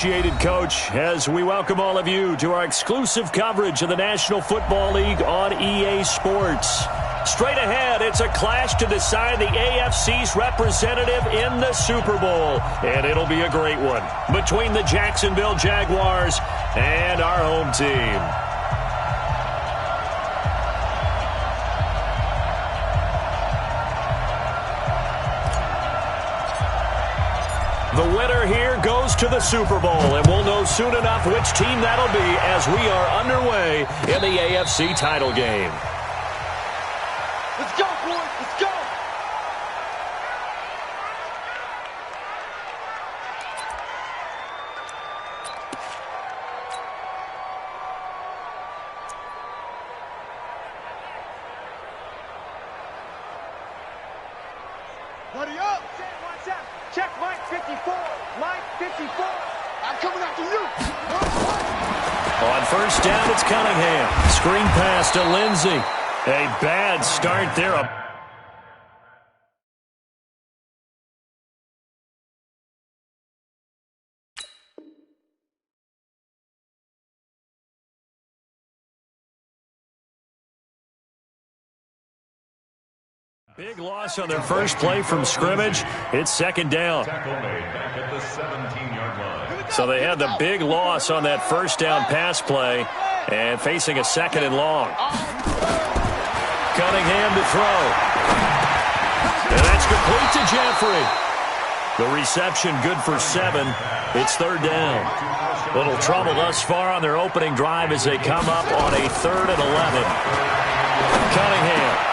Appreciated, Coach, as we welcome all of you to our exclusive coverage of the National Football League on EA Sports. Straight ahead, it's a clash to decide the AFC's representative in the Super Bowl, and it'll be a great one between the Jacksonville Jaguars and our home team. The winner here goes to the Super Bowl, and we'll know soon enough which team that'll be as we are underway in the AFC title game. Let's go, boys. Let's go. Buddy up. Watch out. Check Mike 54. Mike 54. I'm coming after you. On first down, it's Cunningham. Screen pass to Lindsey. A bad start there. Big loss on their first play from scrimmage. It's second down. So they had the big loss on that first down pass play and facing a second and long. Cunningham to throw. And that's complete to Jeffrey. The reception good for 7. It's third down. Little trouble thus far on their opening drive as they come up on a 3rd and 11. Cunningham.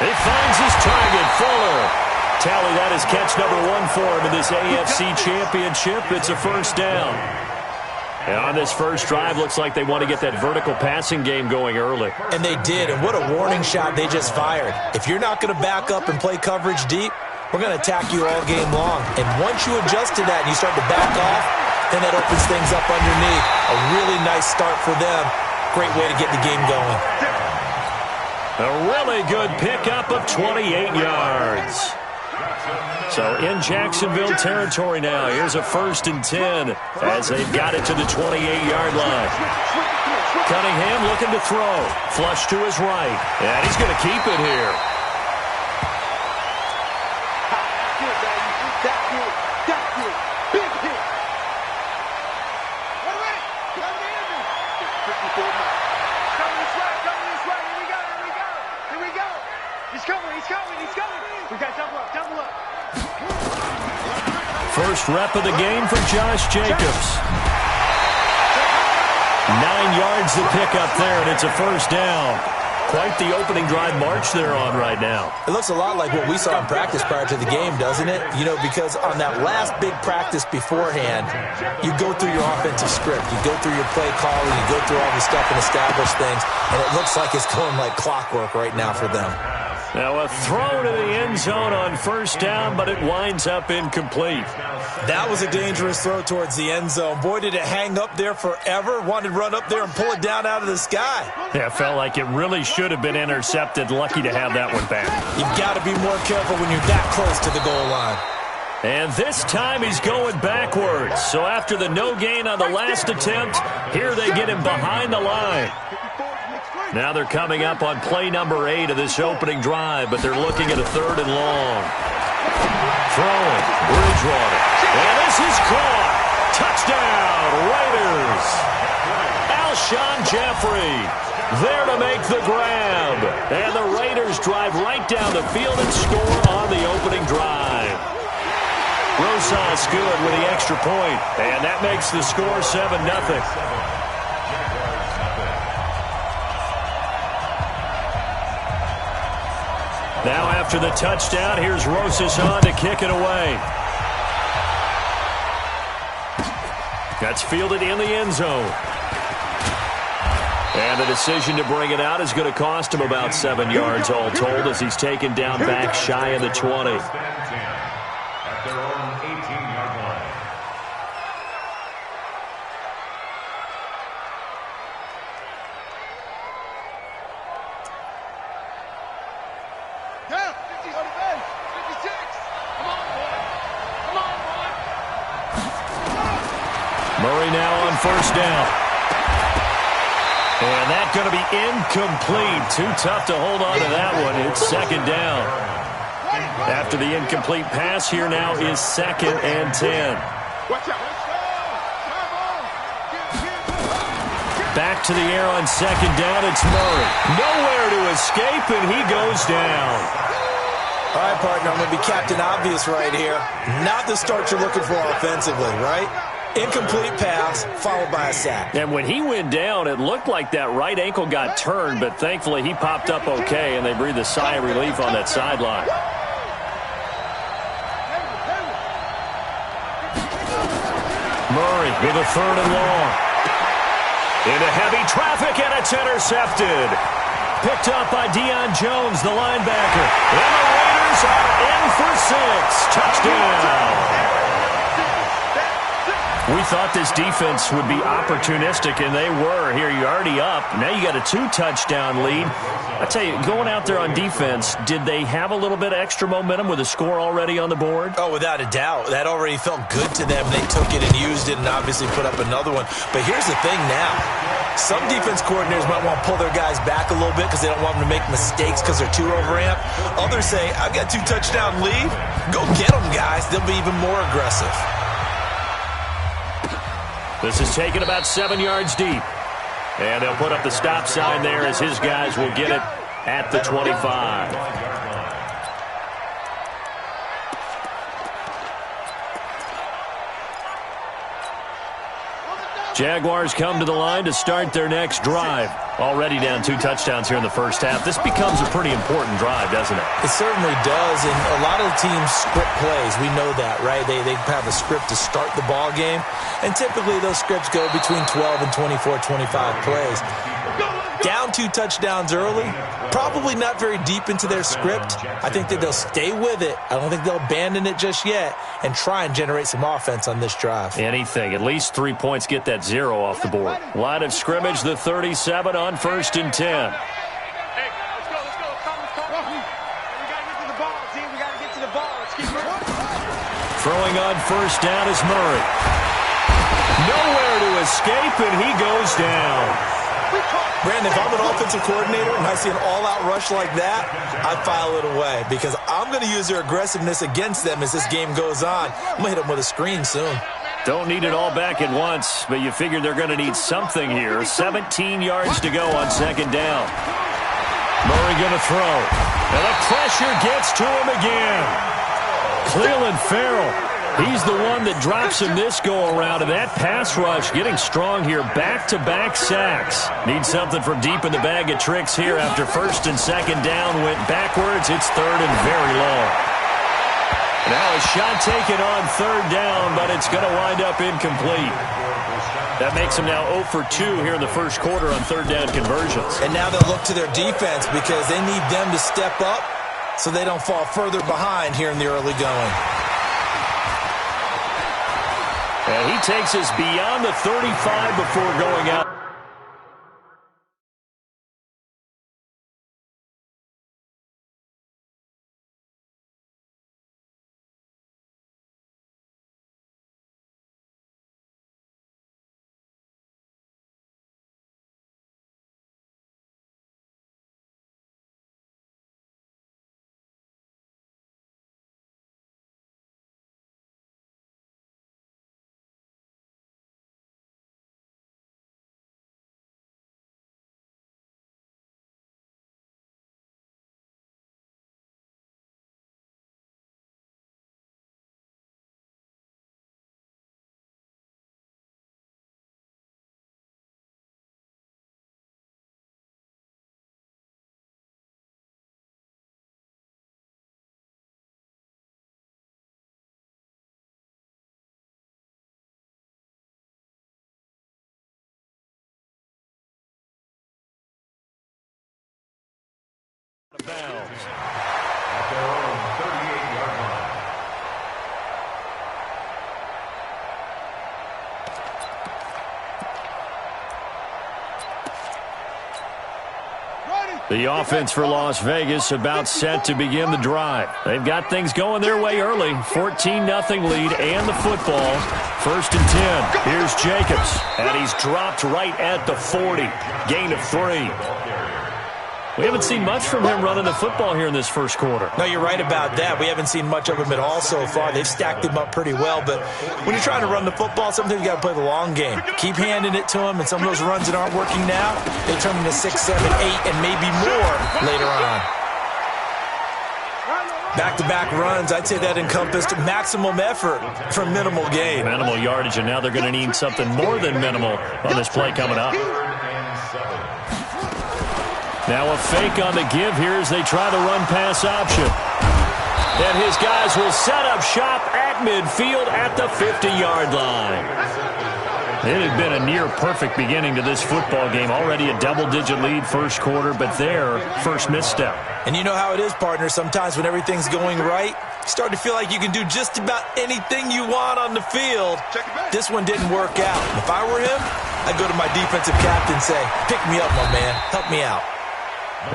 He finds his target, Fuller. Tally that is catch number 1 for him in this AFC Championship. It's a first down. And on this first drive, looks like they want to get that vertical passing game going early. And they did, and what a warning shot they just fired. If you're not going to back up and play coverage deep, we're going to attack you all game long. And once you adjust to that and you start to back off, then that opens things up underneath. A really nice start for them. Great way to get the game going. A really good pickup of 28 yards. So in Jacksonville territory now. Here's a 1st and 10 as they've got it to the 28-yard line. Cunningham looking to throw. Flush to his right. And he's going to keep it here. First rep of the game for Josh Jacobs. 9 yards to pick up there, and it's a first down. Quite the opening drive march they're on right now. It looks a lot like what we saw in practice prior to the game, doesn't it? You know, because on that last big practice beforehand, you go through your offensive script. You go through your play calling. You go through all the stuff and establish things. And it looks like it's going like clockwork right now for them. Now a throw to the end zone on first down, but it winds up incomplete. That was a dangerous throw towards the end zone. Boy, did it hang up there forever. Wanted to run up there and pull it down out of the sky. Yeah, it felt like it really should have been intercepted. Lucky to have that one back. You've got to be more careful when you're that close to the goal line. And this time he's going backwards. So after the no gain on the last attempt, here they get him behind the line. Now they're coming up on play number 8 of this opening drive, but they're looking at a 3rd and long. Throwing, Bridgewater. And this is caught. Touchdown, Raiders. Alshon Jeffrey there to make the grab. And the Raiders drive right down the field and score on the opening drive. Rosas good with the extra point, and that makes the score 7-0. Now after the touchdown, here's Rosas on to kick it away. That's fielded in the end zone. And the decision to bring it out is going to cost him about 7 yards all told as he's taken down back shy of the 20. Murray now on first down. And that's going to be incomplete. Too tough to hold on to that one. It's second down. After the incomplete pass, here now is 2nd and 10. Back to the air on second down. It's Murray. Nowhere to escape, and he goes down. All right, partner, I'm going to be Captain Obvious right here. Not the start you're looking for offensively, right? Incomplete pass, followed by a sack. And when he went down, it looked like that right ankle got turned, but thankfully he popped up okay, and they breathed a sigh of relief on that sideline. Murray with a 3rd and long. Into heavy traffic, and it's intercepted. Picked up by Deion Jones, the linebacker. And the Raiders are in for 6. Touchdown. We thought this defense would be opportunistic, and they were. Here, you're already up. Now you got a 2-touchdown lead. I tell you, going out there on defense, did they have a little bit of extra momentum with a score already on the board? Oh, without a doubt. That already felt good to them. They took it and used it and obviously put up another one. But here's the thing now. Some defense coordinators might want to pull their guys back a little bit because they don't want them to make mistakes because they're too overamped. Others say, I've got 2-touchdown lead. Go get them, guys. They'll be even more aggressive. This is taken about 7 yards deep. And they'll put up the stop sign there as his guys will get it at the 25. Jaguars come to the line to start their next drive. Already down 2 touchdowns here in the first half. This becomes a pretty important drive, doesn't it? It certainly does, and a lot of the teams script plays. We know that, right? They have a script to start the ball game, and typically those scripts go between 12 and 24, 25 plays. Down 2 touchdowns early, probably not very deep into their script. I think that they'll stay with it. I don't think they'll abandon it just yet and try and generate some offense on this drive. Anything. At least 3 points, get that 0 off the board. Line of scrimmage, the 37 on 1st and 10. Hey, let's go. We got to get to the ball, team. We got to get to the ball. Let's keep moving. Throwing on first down is Murray. Nowhere to escape, and he goes down. Brandon, if I'm an offensive coordinator and I see an all-out rush like that, I file it away because I'm going to use their aggressiveness against them as this game goes on. I'm going to hit them with a screen soon. Don't need it all back at once, but you figure they're going to need something here. 17 yards to go on 2nd down. Murray going to throw. And the pressure gets to him again. Clelin Ferrell. He's the one that drops him this go-around, and that pass rush getting strong here. Back-to-back sacks. Need something from deep in the bag of tricks here after 1st and 2nd down went backwards. It's 3rd and very long. Now a shot taken on 3rd down, but it's going to wind up incomplete. That makes them now 0 for 2 here in the first quarter on 3rd down conversions. And now they'll look to their defense because they need them to step up so they don't fall further behind here in the early going. And he takes us beyond the 35 before going out. Bounds. At their own 38-yard line. Ready. The offense for Las Vegas about set to begin the drive. They've got things going their way early. 14-0 lead and the football. 1st and 10. Here's Jacobs. And he's dropped right at the 40. Gain of 3. We haven't seen much from him running the football here in this first quarter. No, you're right about that. We haven't seen much of him at all so far. They've stacked him up pretty well, but when you're trying to run the football, sometimes you got to play the long game. Keep handing it to him, and some of those runs that aren't working now, they turn into 6, 7, 8, and maybe more later on. Back-to-back runs, I'd say that encompassed maximum effort for minimal gain. Minimal yardage, and now they're going to need something more than minimal on this play coming up. Now a fake on the give here as they try the run-pass option. And his guys will set up shop at midfield at the 50-yard line. It had been a near-perfect beginning to this football game. Already a double-digit lead first quarter, but their first misstep. And you know how it is, partner. Sometimes when everything's going right, you start to feel like you can do just about anything you want on the field. This one didn't work out. If I were him, I'd go to my defensive captain and say, pick me up, my man. Help me out.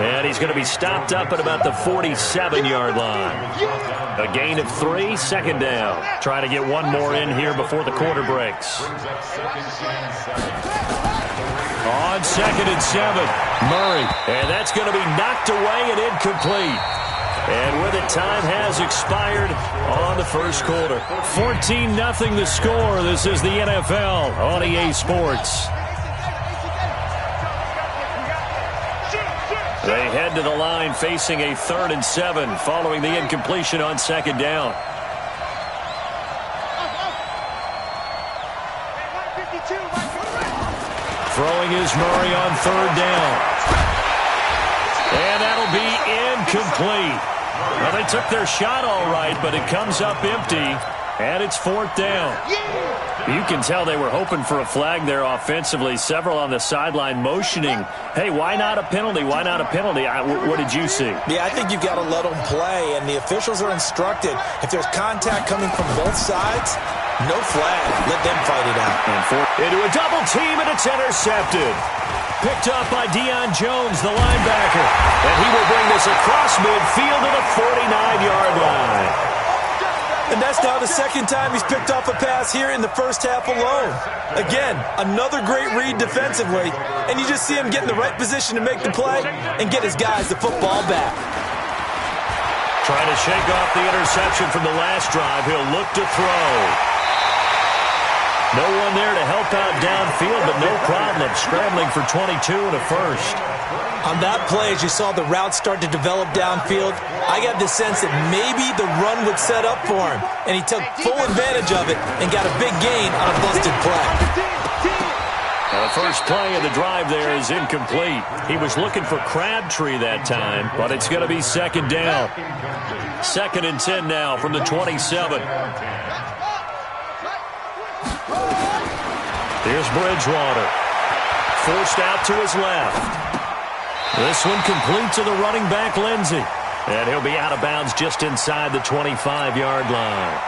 And he's going to be stopped up at about the 47-yard line. A gain of 3, 2nd down. Try to get one more in here before the quarter breaks. On 2nd and 7, Murray. And that's going to be knocked away and incomplete. And with it, time has expired on the first quarter. 14-0 the score. This is the NFL on EA Sports. They head to the line facing a 3rd and 7 following the incompletion on 2nd down. Throwing is Murray on 3rd down. And that'll be incomplete. Well, they took their shot all right, but it comes up empty, and it's 4th down. You can tell they were hoping for a flag there offensively. Several on the sideline motioning, hey, why not a penalty? Why not a penalty? What did you see? Yeah, I think you got to let them play, and the officials are instructed. If there's contact coming from both sides, no flag. Let them fight it out. And into a double team, and it's intercepted. Picked up by Deion Jones, the linebacker. And he will bring this across midfield to the 49-yard line. And that's now the 2nd time he's picked off a pass here in the first half alone. Again, another great read defensively, and you just see him get in the right position to make the play and get his guys the football back. Trying to shake off the interception from the last drive. He'll look to throw. No one there to help out downfield, but no problem. Scrambling for 22 and a first. On that play, as you saw the route start to develop downfield, I got the sense that maybe the run would set up for him. And he took full advantage of it and got a big gain on a busted play. The first play of the drive there is incomplete. He was looking for Crabtree that time, but it's going to be 2nd down. 2nd and 10 now from the 27. Here's Bridgewater. Forced out to his left. This one complete to the running back, Lindsey. And he'll be out of bounds just inside the 25-yard line.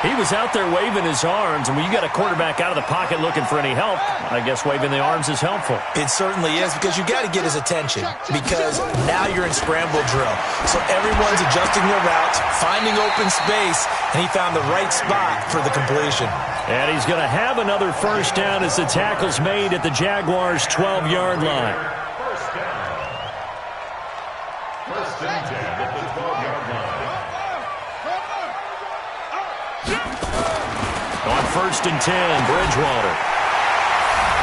He was out there waving his arms, and when you got a quarterback out of the pocket looking for any help, I guess waving the arms is helpful. It certainly is, because you got to get his attention, because now you're in scramble drill. So everyone's adjusting their routes, finding open space, and he found the right spot for the completion. And he's going to have another first down as the tackle's made at the Jaguars' 12-yard line. First and 10 at the 12-yard line. On 1st and 10, Bridgewater.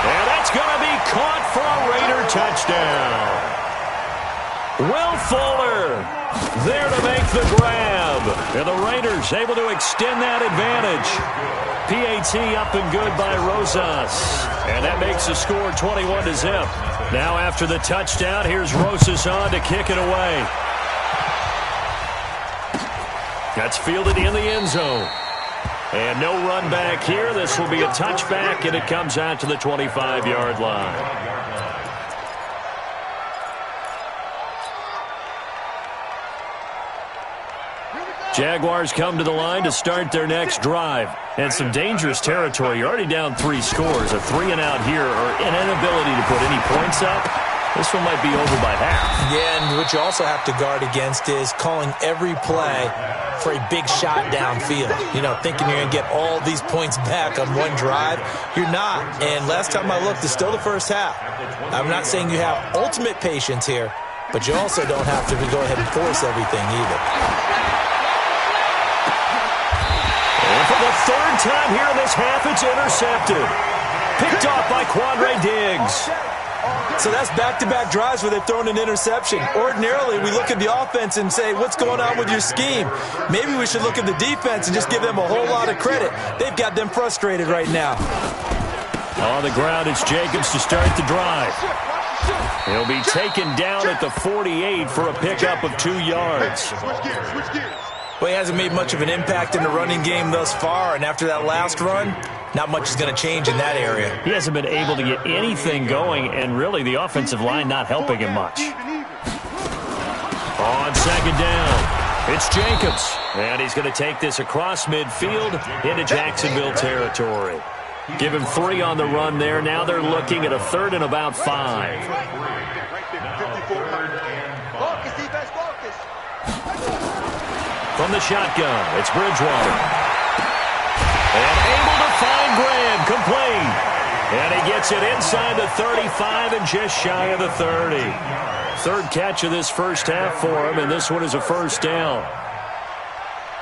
And that's going to be caught for a Raider touchdown. Will Fuller there to make the grab. And the Raiders able to extend that advantage. PAT up and good by Rosas. And that makes the score 21-0. Now after the touchdown, here's Rosas on to kick it away. That's fielded in the end zone. And no run back here. This will be a touchback, and it comes out to the 25-yard line. Jaguars come to the line to start their next drive. And some dangerous territory. You're already down 3 scores. A 3-and-out here, or an inability to put any points up. This one might be over by half. Yeah, and what you also have to guard against is calling every play for a big shot downfield. You know, thinking you're going to get all these points back on one drive. You're not. And last time I looked, it's still the first half. I'm not saying you have ultimate patience here, but you also don't have to go ahead and force everything either. And for the third time here in this half, it's intercepted. Picked off by Quandre Diggs. So that's back-to-back drives where they've thrown an interception. Ordinarily, we look at the offense and say, what's going on with your scheme? Maybe we should look at the defense and just give them a whole lot of credit. They've got them frustrated right now. On the ground, it's Jacobs to start the drive. He'll be taken down at the 48 for a pickup of 2 yards. Well, he hasn't made much of an impact in the running game thus far, and after that last run, not much is going to change in that area. He hasn't been able to get anything going, and really the offensive line not helping him much. On second down, it's Jacobs, and he's going to take this across midfield into Jacksonville territory. Give him 3 on the run there. Now they're looking at a 3rd and about 5. From the shotgun, it's Bridgewater. And able to find Graham, complete. And he gets it inside the 35 and just shy of the 30. 3rd catch of this first half for him, and this one is a first down.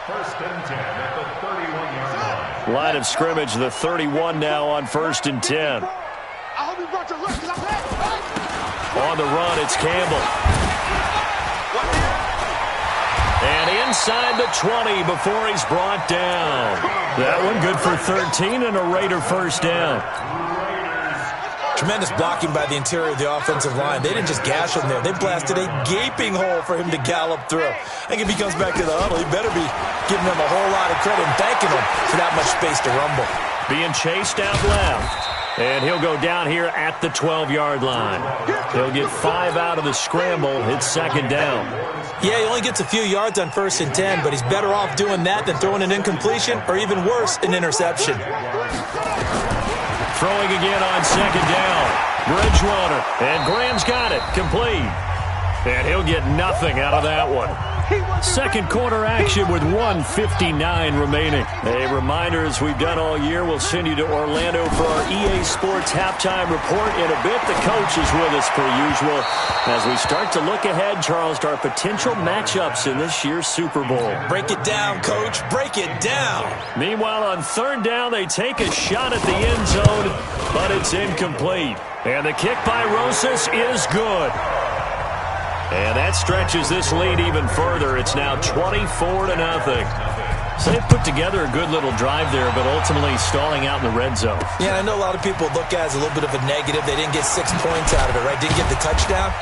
First and 10 at the 31-yard line. Line of scrimmage, the 31 now on 1st and 10. On the run, it's Campbell. And inside the 20 before he's brought down. That one good for 13 and a Raider first down. Tremendous blocking by the interior of the offensive line. They didn't just gash him there. They blasted a gaping hole for him to gallop through. I think if he comes back to the huddle, he better be giving them a whole lot of credit and thanking them for that much space to rumble. Being chased out left. And he'll go down here at the 12-yard line. He'll get 5 out of the scramble. It's second down. Yeah, he only gets a few yards on 1st and 10, but he's better off doing that than throwing an incompletion or even worse, an interception. Throwing again on second down. Bridgewater. And Graham's got it. Complete. And he'll get nothing out of that one. Second quarter action with 1:59 remaining. A reminder, as we've done all year, we'll send you to Orlando for our EA Sports halftime report in a bit. The coach is with us per usual as we start to look ahead, Charles, to our potential matchups in this year's Super Bowl. Break it down, Coach. Break it down. Meanwhile, on 3rd down, they take a shot at the end zone, but it's incomplete. And the kick by Rosas is good. And that stretches this lead even further. It's now 24-0. So they've put together a good little drive there, but ultimately stalling out in the red zone. Yeah, I know a lot of people look at it as a little bit of a negative. They didn't get 6 points out of it, right? Didn't get the touchdown.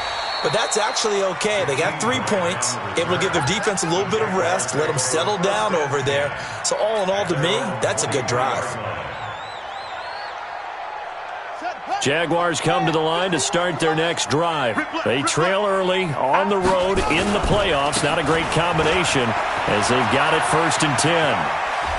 But that's actually okay. They got 3 points, able to give their defense a little bit of rest, let them settle down over there. So all in all, to me, that's a good drive. Jaguars come to the line to start their next drive. They trail early on the road in the playoffs. Not a great combination as they've got it 1st and 10.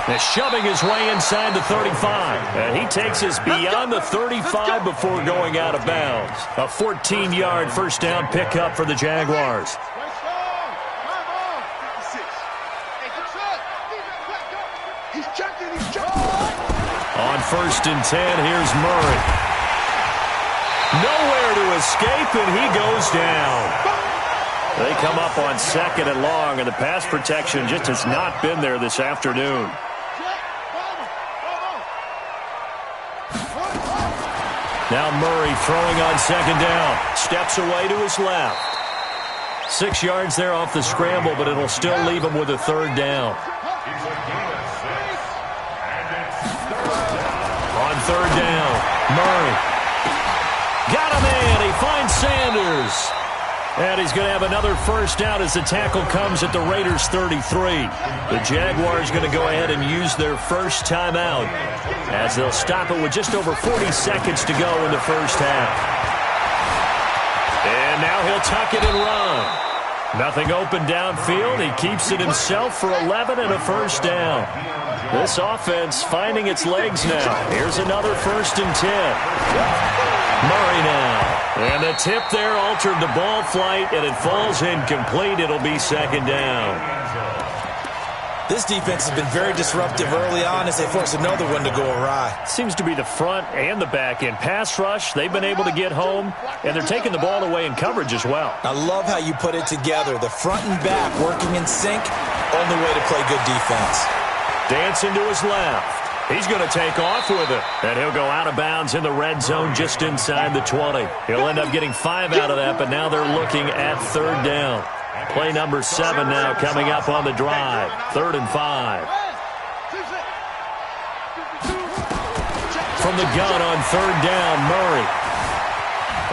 Now shoving his way inside the 35. And he takes us beyond the 35 before going out of bounds. A 14-yard first down pickup for the Jaguars. On 1st and 10, here's Murray. Nowhere to escape, and he goes down. They come up on 2nd and long, and the pass protection just has not been there this afternoon. Now Murray throwing on 2nd down. Steps away to his left. 6 yards there off the scramble, but it'll still leave him with a 3rd down. On 3rd down, Murray. Got him in. He finds Sanders. And he's going to have another first down as the tackle comes at the Raiders' 33. The Jaguars going to go ahead and use their first timeout as they'll stop it with just over 40 seconds to go in the first half. And now he'll tuck it and run. Nothing open downfield. He keeps it himself for 11 and a first down. This offense finding its legs now. Here's another 1st and 10. Murray now. And the tip there altered the ball flight, and it falls incomplete. It'll be second down. This defense has been very disruptive early on as they force another one to go awry. Seems to be the front and the back end. Pass rush, they've been able to get home, and they're taking the ball away in coverage as well. I love how you put it together. The front and back working in sync, only way to play good defense. Dancing to his left. He's going to take off with it, and he'll go out of bounds in the red zone just inside the 20. He'll end up getting 5 out of that, but now they're looking at third down. Play number 7 now coming up on the drive. 3rd and 5. From the gun on 3rd down, Murray.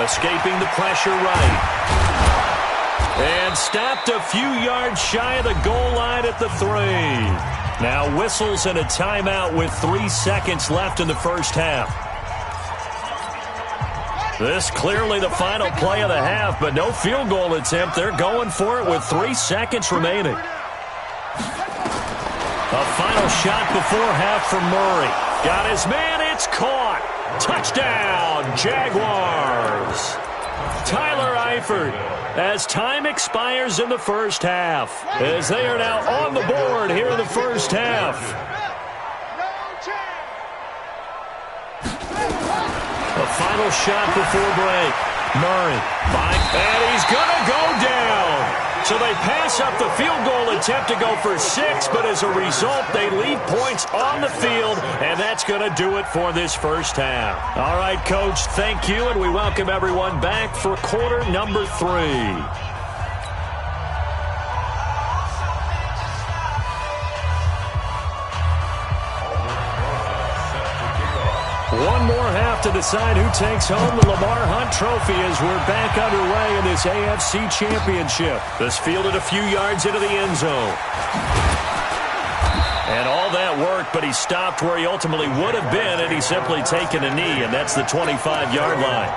Escaping the pressure right. And stopped a few yards shy of the goal line at the 3. Now whistles and a timeout with 3 seconds left in the first half. This clearly the final play of the half, but no field goal attempt. They're going for it with 3 seconds remaining. A final shot before half from Murray. Got his man, it's caught. Touchdown, Jaguars. Tyler Eifert as time expires in the first half, as they are now on the board here in the first half. A final shot before break. Murray, and he's going to go down. So they pass up the field goal attempt to go for 6, but as a result, they leave points on the field, and that's going to do it for this first half. All right, Coach, thank you, and we welcome everyone back for quarter number 3. One more half to decide who takes home the Lamar Hunt Trophy as we're back underway in this AFC Championship. This fielded a few yards into the end zone. And all that worked, but he stopped where he ultimately would have been, and he's simply taken a knee, and that's the 25-yard line.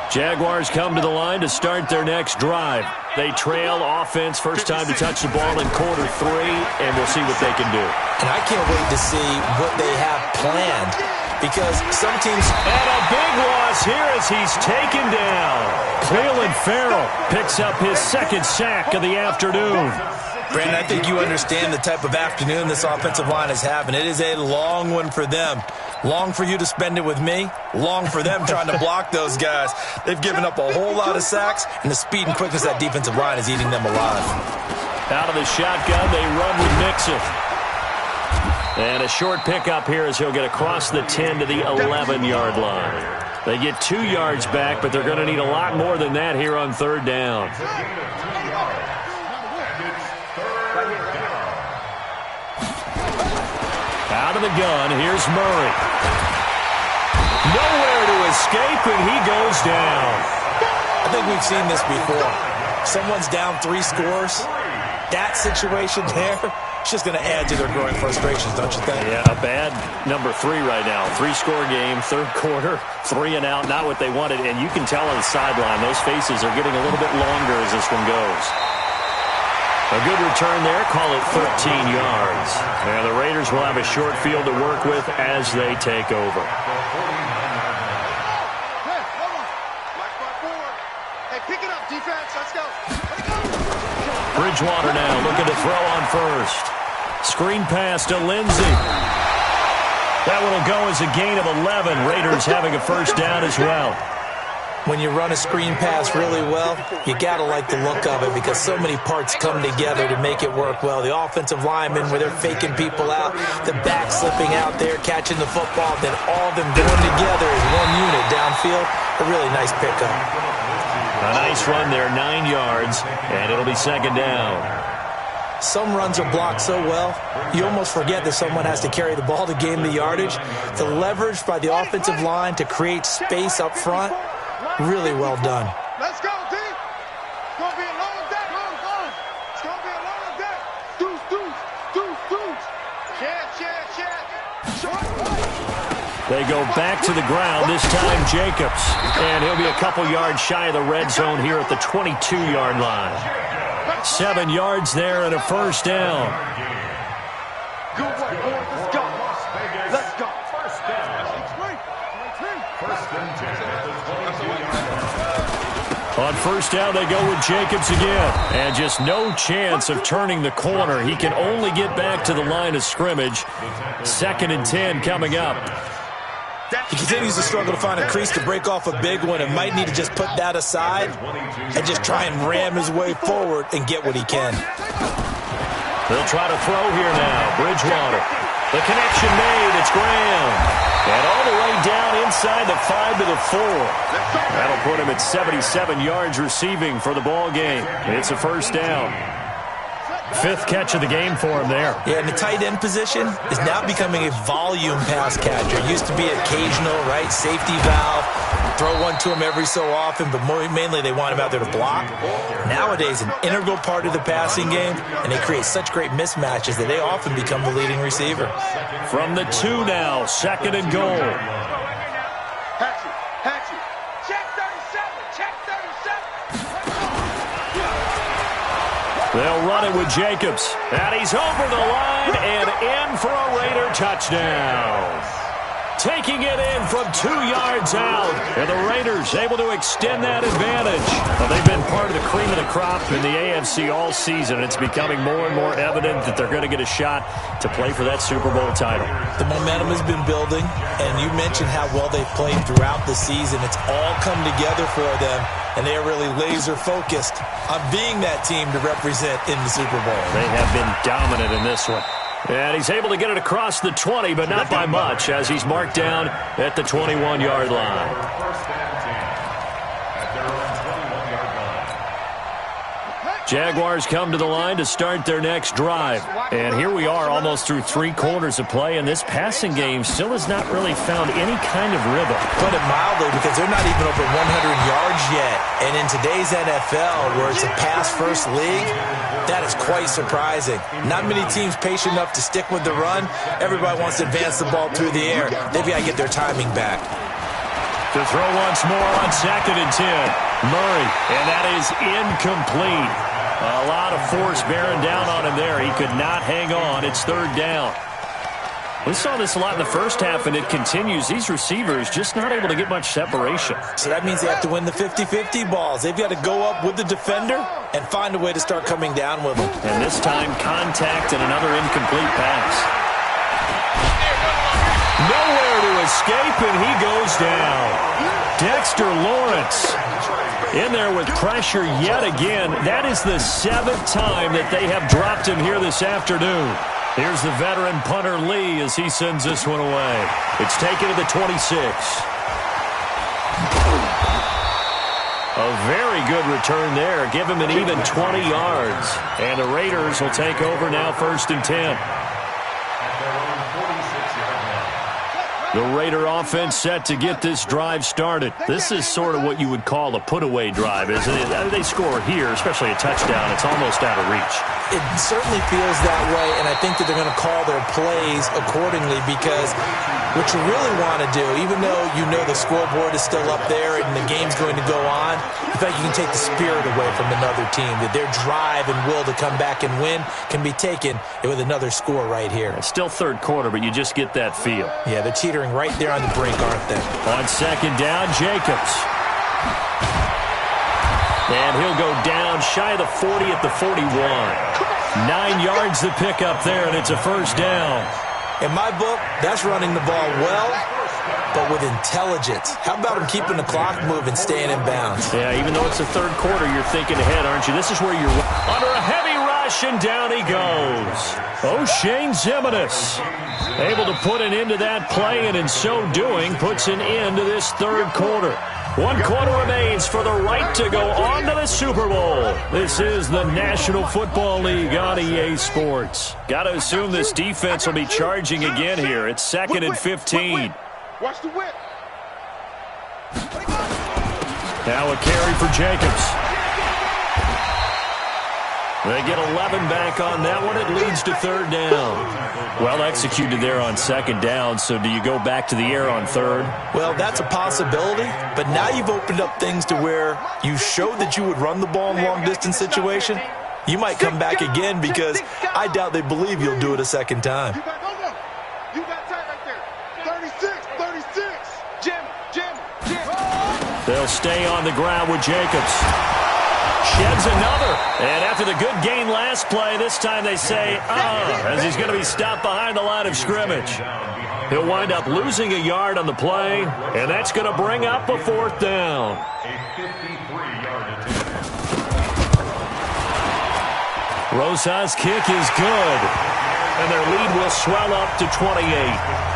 Jaguars come to the line to start their next drive. They trail offense, first time to touch the ball in quarter 3, and we'll see what they can do. And I can't wait to see what they have planned, because some teams... And a big loss here as he's taken down. Clelin Ferrell picks up his 2nd sack of the afternoon. Brandon, I think you understand the type of afternoon this offensive line is having. It is a long one for them. Long for you to spend it with me. Long for them trying to block those guys. They've given up a whole lot of sacks, and the speed and quickness of that defensive line is eating them alive. Out of the shotgun, they run with Mixon. And a short pickup here as he'll get across the 10 to the 11-yard line. They get 2 yards back, but they're going to need a lot more than that here on 3rd down. Out of the gun, here's Murray. Nowhere to escape, and he goes down. I think we've seen this before. Someone's down 3 scores. That situation there, it's just going to add to their growing frustrations, don't you think? Yeah, a bad number 3 right now. 3-score game, 3rd quarter, 3 and out, not what they wanted. And you can tell on the sideline, those faces are getting a little bit longer as this one goes. A good return there, call it 13 yards. And the Raiders will have a short field to work with as they take over. Hey, pick it up, defense. Let's go. Bridgewater now looking to throw on first. Screen pass to Lindsey. That one will go as a gain of 11. Raiders having a first down as well. When you run a screen pass really well, you got to like the look of it because so many parts come together to make it work well. The offensive linemen, where they're faking people out, the back slipping out there, catching the football, then all of them going together as one unit downfield. A really nice pickup. A nice run there, 9 yards, and it'll be 2nd down. Some runs are blocked so well, you almost forget that someone has to carry the ball to gain the yardage. The leverage by the offensive line to create space up front, really well done. Let's go, D. It's going to be a long day. It's going to be a long day. Deuce. Check. They go back to the ground, this time Jacobs. And he'll be a couple yards shy of the red zone here at the 22-yard line. 7 yards there and a first down. Good work, boys. Let's go. Let's go. and 10 at the 22-yard line. On first down, they go with Jacobs again. And just no chance of turning the corner. He can only get back to the line of scrimmage. 2nd and 10 coming up. He continues to struggle to find a crease to break off a big one and might need to just put that aside and just try and ram his way forward and get what he can. They'll try to throw here now. Bridgewater. The connection made. It's Graham. And all the way down inside the 5 to the 4. That'll put him at 77 yards receiving for the ball game. It's a first down. 5th catch of the game for him there. Yeah, and the tight end position is now becoming a volume pass catcher. Used to be occasional, right, safety valve, throw one to him every so often, but mainly they want him out there to block. Nowadays, an integral part of the passing game, and they create such great mismatches that they often become the leading receiver. From the 2 now, 2nd and goal. Hatchet. Check 37. Check 37. They'll run it with Jacobs. And he's over the line and in for a Raider touchdown. Taking it in from 2 yards out. And the Raiders able to extend that advantage. Well, they've been part of the cream of the crop in the AFC all season. It's becoming more and more evident that they're going to get a shot to play for that Super Bowl title. The momentum has been building, and you mentioned how well they've played throughout the season. It's all come together for them, and they are really laser-focused on being that team to represent in the Super Bowl. They have been dominant in this one. And he's able to get it across the 20, but not by much, as he's marked down at the 21-yard line. First and 10 at their own 21-yard line. Jaguars come to the line to start their next drive. And here we are almost through 3 quarters of play, and this passing game still has not really found any kind of rhythm. Put it mildly, because they're not even over 100 yards yet. And in today's NFL, where it's a pass-first league, that is quite surprising. Not many teams patient enough to stick with the run. Everybody wants to advance the ball through the air. They've got to get their timing back. To throw once more on 2nd and 10. Murray, and that is incomplete. A lot of force bearing down on him there. He could not hang on. It's 3rd down. We saw this a lot in the first half, and it continues. These receivers just not able to get much separation. So that means they have to win the 50-50 balls. They've got to go up with the defender and find a way to start coming down with them. And this time, contact and another incomplete pass. Nowhere to escape, and he goes down. Dexter Lawrence in there with pressure yet again. That is the 7th time that they have dropped him here this afternoon. Here's the veteran punter Lee as he sends this one away. It's taken to the 26. A very good return there. Give him an even 20 yards. And the Raiders will take over now 1st and 10. The Raider offense set to get this drive started. This is sort of what you would call a put-away drive, isn't it? They score here, especially a touchdown. It's almost out of reach. It certainly feels that way, and I think that they're going to call their plays accordingly, because what you really want to do, even though you know the scoreboard is still up there and the game's going to go on, in fact, you can take the spirit away from another team, that their drive and will to come back and win can be taken with another score right here. It's still 3rd quarter, but you just get that feel. Yeah, they're teetering right there on the brink, aren't they? On 2nd down, Jacobs. And he'll go down shy of the 40 at the 41. 9 yards to pick up there, and it's a 1st down. In my book, that's running the ball well, but with intelligence. How about him keeping the clock moving, staying in bounds? Yeah, even though it's the 3rd quarter, you're thinking ahead, aren't you? This is where you're under a heavy rush, and down he goes. O'Shane Ximines able to put an end to that play, and in so doing, puts an end to this 3rd quarter. 1 quarter remains for the right to go on to the Super Bowl. This is the National Football League on EA Sports. Got to assume this defense will be charging again here. It's 2nd and 15. Watch the whip. Now a carry for Jacobs. They get 11 back on that one. It leads to 3rd down. Well executed there on 2nd down, so do you go back to the air on 3rd? Well, that's a possibility, but now you've opened up things to where you showed that you would run the ball in long-distance situation. You might come back again, because I doubt they believe you'll do it a 2nd time. You got time right there. 36. Jim. They'll stay on the ground with Jacobs. Sheds another. And after the good gain last play, this time they say, as he's going to be stopped behind the line of scrimmage. He'll wind up losing a yard on the play, and that's going to bring up a fourth down. Rosas' kick is good, and their lead will swell up to 28.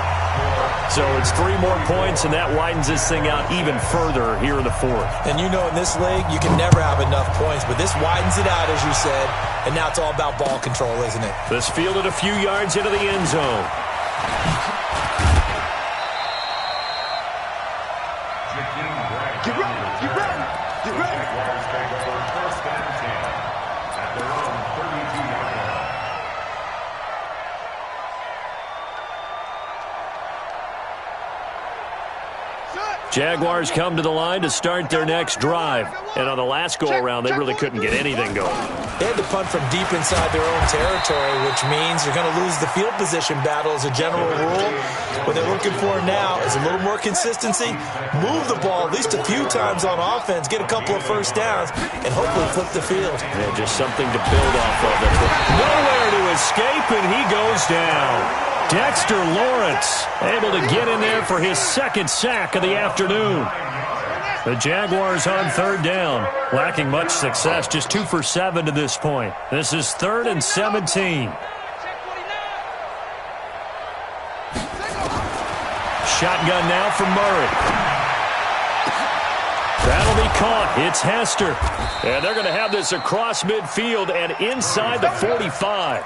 So it's 3 more points, and that widens this thing out even further here in the fourth. And you know in this league, you can never have enough points, but this widens it out, as you said, and now it's all about ball control, isn't it? This fielded a few yards into the end zone. Get ready, get ready, get ready. Jaguars take over first and 10 at their own 32-yard line. Jaguars come to the line to start their next drive. And on the last go-around, they really couldn't get anything going. They had to punt from deep inside their own territory, which means you're going to lose the field position battle as a general rule. What they're looking for now is a little more consistency, move the ball at least a few times on offense, get a couple of first downs, and hopefully flip the field. Yeah, just something to build off of. Nowhere to escape, and he goes down. Dexter Lawrence able to get in there for his second sack of the afternoon. The Jaguars on third down, lacking much success, just 2 for 7 to this point. This is 3rd and 17. Shotgun now from Murray. That'll be caught. It's Hester. And they're going to have this across midfield and inside the 45.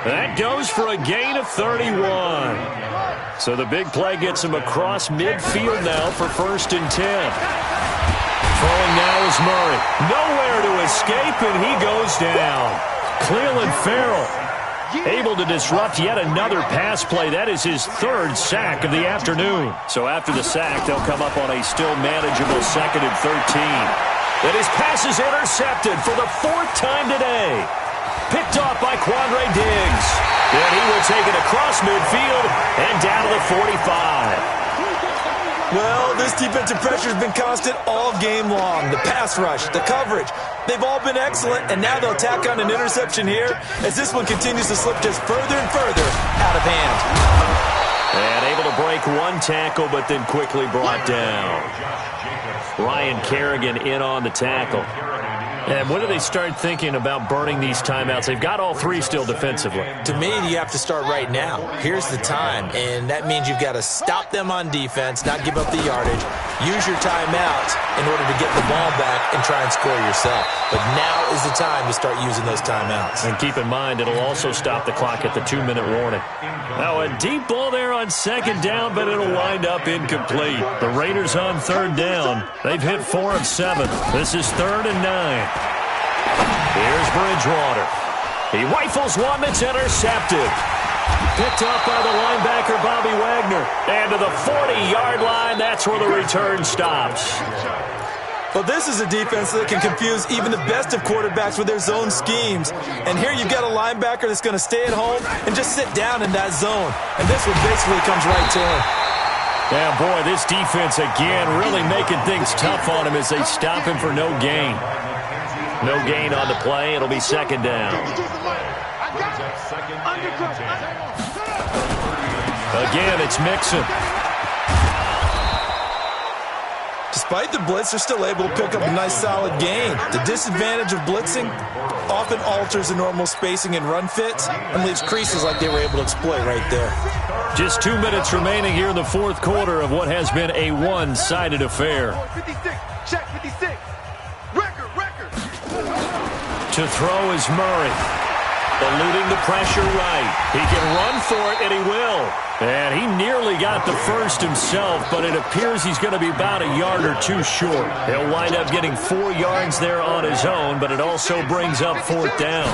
That goes for a gain of 31. So the big play gets him across midfield now for 1st and 10. Throwing now is Murray. Nowhere to escape, and he goes down. Cleveland Farrell able to disrupt yet another pass play. That is his 3rd sack of the afternoon. So after the sack, they'll come up on a still manageable 2nd and 13. And his pass is intercepted for the 4th time today. Picked off by Quandre Diggs. And he will take it across midfield and down to the 45. Well, this defensive pressure has been constant all game long. The pass rush, the coverage, they've all been excellent, and now they'll tack on an interception here as this one continues to slip just further and further out of hand. And able to break one tackle, but then quickly brought down. Ryan Kerrigan in on the tackle. And when do they start thinking about burning these timeouts? They've got all 3 still defensively. To me, you have to start right now. Here's the time, and that means you've got to stop them on defense, not give up the yardage, use your timeouts in order to get the ball back and try and score yourself. But now is the time to start using those timeouts. And keep in mind, it'll also stop the clock at the 2-minute warning. Now, a deep ball there on 2nd down, but it'll wind up incomplete. The Raiders on 3rd down. They've hit 4 of 7. This is 3rd and 9. Here's Bridgewater. He rifles one that's intercepted. Picked up by the linebacker, Bobby Wagner. And to the 40-yard line, that's where the return stops. Well, this is a defense that can confuse even the best of quarterbacks with their zone schemes. And here you've got a linebacker that's going to stay at home and just sit down in that zone. And this one basically comes right to him. Yeah, boy, this defense again really making things tough on him as they stop him for no gain. No gain on the play. It'll be 2nd down. Again, it's Mixon. Despite the blitz, they're still able to pick up a nice solid gain. The disadvantage of blitzing often alters the normal spacing and run fits and leaves creases like they were able to exploit right there. Just 2 minutes remaining here in the 4th quarter of what has been a one-sided affair. 56, check 56. Record. To throw is Murray. Eluding the pressure right. He can run for it, and he will. And he nearly got the first himself, but it appears he's going to be about a yard or 2 short. He'll wind up getting 4 yards there on his own, but it also brings up 4th down.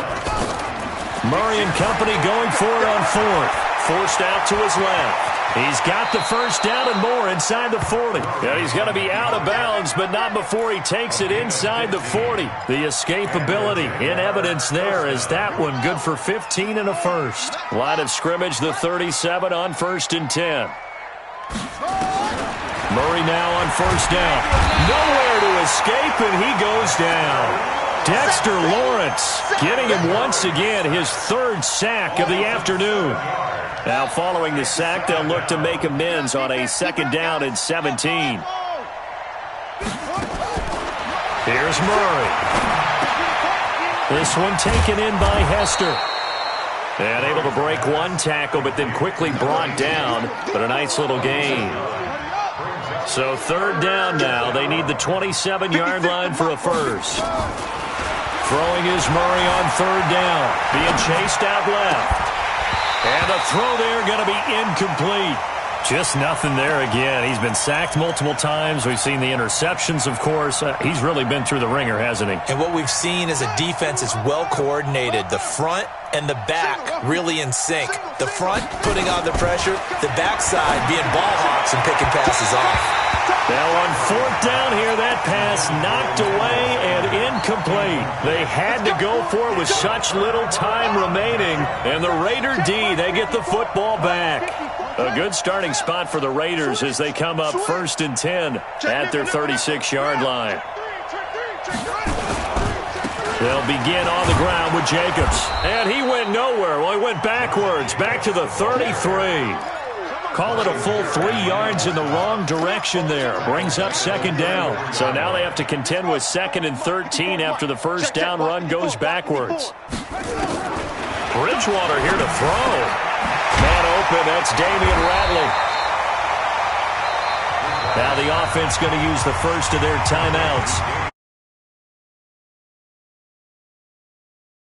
Murray and company going for it on 4th. Forced out to his left. He's got the first down and more inside the 40. Yeah, he's going to be out of bounds, but not before he takes it inside the 40. The escapability in evidence there as that one good for 15 and a first. Line of scrimmage, the 37 on 1st and 10. Murray now on first down. Nowhere to escape, and he goes down. Dexter Lawrence getting him once again his third sack of the afternoon. Now following the sack, they'll look to make amends on a 2nd down and 17. Here's Murray. This one taken in by Hester. And able to break one tackle, but then quickly brought down. But a nice little gain. So 3rd down now. They need the 27-yard line for a first. Throwing is Murray on 3rd down. Being chased out left. And the throw there going to be incomplete. Just nothing there again. He's been sacked multiple times. We've seen the interceptions, of course. He's really been through the ringer, hasn't he? And what we've seen is a defense that's well coordinated. The front and the back really in sync. The front putting on the pressure. The backside being ball hawks and picking passes off. Now on 4th down here, that pass knocked away and incomplete. They had to go for it with such little time remaining. And the Raider D, they get the football back. A good starting spot for the Raiders as they come up 1st and 10 at their 36-yard line. They'll begin on the ground with Jacobs. And he went nowhere. Well, he went backwards, back to the 33. Call it a full 3 yards in the wrong direction there. Brings up 2nd down. So now they have to contend with 2nd and 13 after the first down run goes backwards. Bridgewater here to throw. Man open, that's Damian Ratley. Now the offense going to use the first of their timeouts.